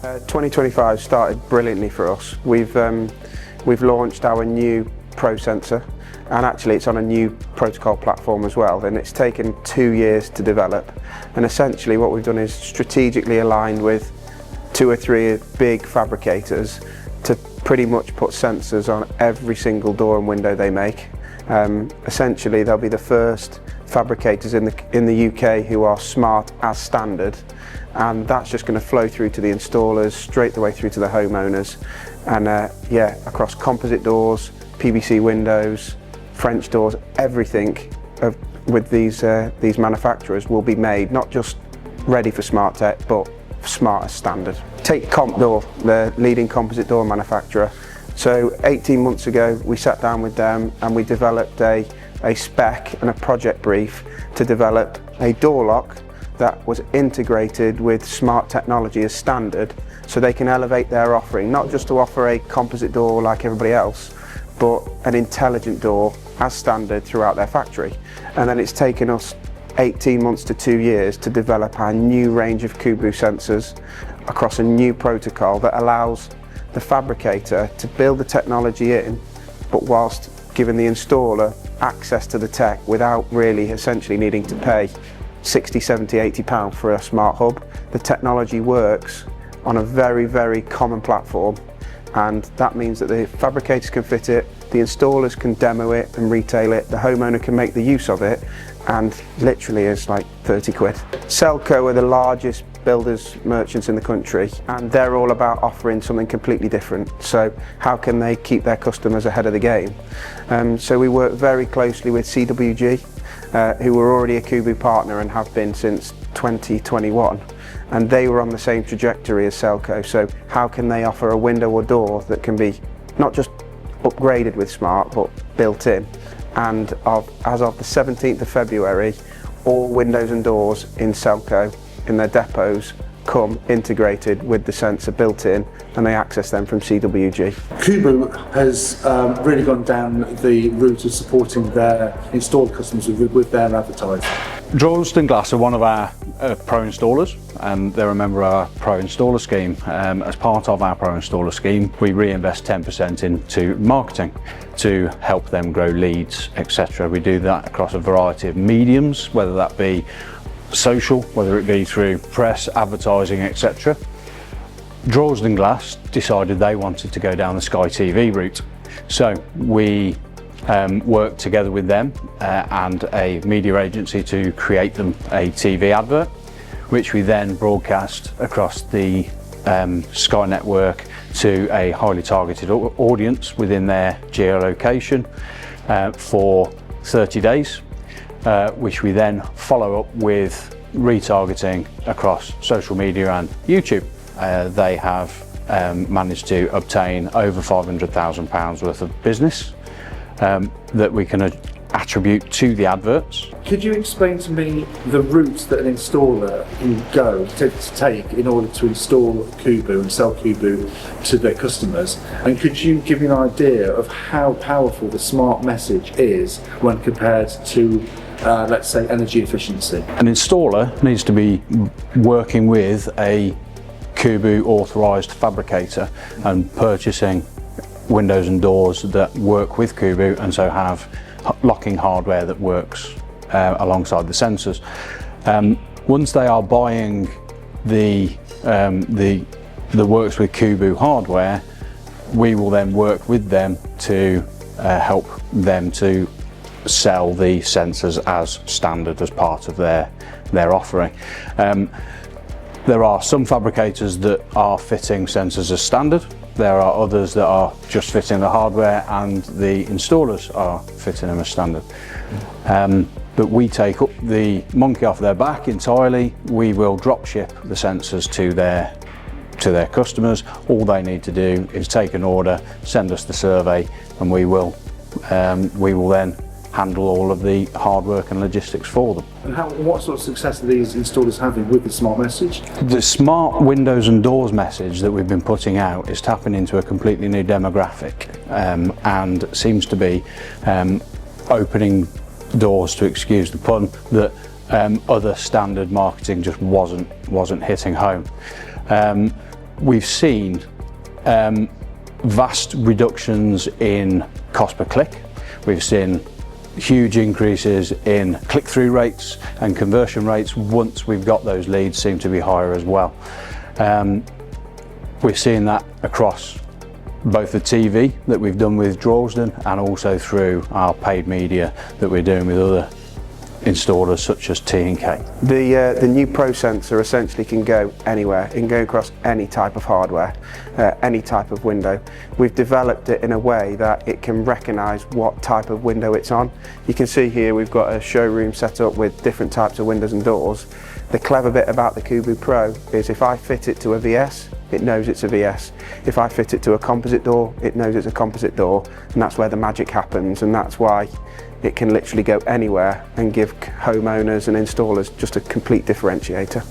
2025 started brilliantly for us. We've launched our new Pro sensor, and actually it's on a new protocol platform as well, and it's taken 2 years to develop. And essentially what we've done is strategically aligned with 2 or 3 big fabricators to pretty much put sensors on every single door and window they make. Essentially they'll be the first fabricators in the UK who are smart as standard, and that's just going to flow through to the installers, straight the way through to the homeowners, and yeah, across composite doors, PVC windows, French doors, everything with these manufacturers will be made not just ready for smart tech, but smart as standard. Take Comp Door, the leading composite door manufacturer. So 18 months ago we sat down with them and we developed a spec and a project brief to develop a door lock that was integrated with smart technology as standard, so they can elevate their offering, not just to offer a composite door like everybody else, but an intelligent door as standard throughout their factory. And then it's taken us 18 months to 2 years to develop our new range of Kubu sensors across a new protocol that allows the fabricator to build the technology in, but whilst giving the installer access to the tech without really essentially needing to pay 60, 70, 80 pounds for a smart hub. The technology works on a very, very common platform, and that means that the fabricators can fit it, the installers can demo it and retail it, the homeowner can make the use of it, and literally is like 30 quid. Selco are the largest builders merchants in the country, and they're all about offering something completely different. So how can they keep their customers ahead of the game? So we work very closely with CWG, who were already a Kubu partner and have been since 2021, and they were on the same trajectory as Selco. So how can they offer a window or door that can be not just upgraded with smart but built in? And as of the 17th of February, all windows and doors in Selco in their depots come integrated with the sensor built in, and they access them from CWG. Kubu has really gone down the route of supporting their installed customers with their advertising. Droylsden Glass are one of our pro installers, and they're a member of our pro installer scheme. As part of our pro installer scheme, we reinvest 10% into marketing to help them grow leads, etc. We do that across a variety of mediums, whether that be social, whether it be through press, advertising, etc. Droylsden Glass decided they wanted to go down the Sky TV route, so we worked together with them and a media agency to create them a TV advert, which we then broadcast across the Sky network to a highly targeted audience within their geolocation for 30 days. Which we then follow up with retargeting across social media and YouTube. They have managed to obtain over £500,000 worth of business that we can attribute to the adverts. Could you explain to me the routes that an installer can go to take in order to install Kubu and sell Kubu to their customers? And could you give me an idea of how powerful the smart message is when compared to let's say energy efficiency? An installer needs to be working with a Kubu authorised fabricator and purchasing windows and doors that work with Kubu, and so have locking hardware that works alongside the sensors. Once they are buying the works with Kubu hardware, we will then work with them to help them to sell the sensors as standard as part of their offering. There are some fabricators that are fitting sensors as standard. There are others that are just fitting the hardware, and the installers are fitting them as standard. But we take up the monkey off their back entirely. We will drop ship the sensors to their customers. All they need to do is take an order, send us the survey, and we will then handle all of the hard work and logistics for them. And what sort of success are these installers having with the smart message? The smart windows and doors message that we've been putting out is tapping into a completely new demographic, and seems to be opening doors, to excuse the pun, that other standard marketing just wasn't hitting home. we've seen vast reductions in cost per click. We've seen huge increases in click-through rates, and conversion rates once we've got those leads seem to be higher as well. We've seen that across both the TV that we've done with Droylsden and also through our paid media that we're doing with other installers such as T&K. The new Pro sensor essentially can go anywhere. It can go across any type of hardware, any type of window. We've developed it in a way that it can recognise what type of window it's on. You can see here we've got a showroom set up with different types of windows and doors. The clever bit about the Kubu Pro is if I fit it to a VS, it knows it's a VS. If I fit it to a composite door, it knows it's a composite door, and that's where the magic happens, and that's why it can literally go anywhere and give homeowners and installers just a complete differentiator.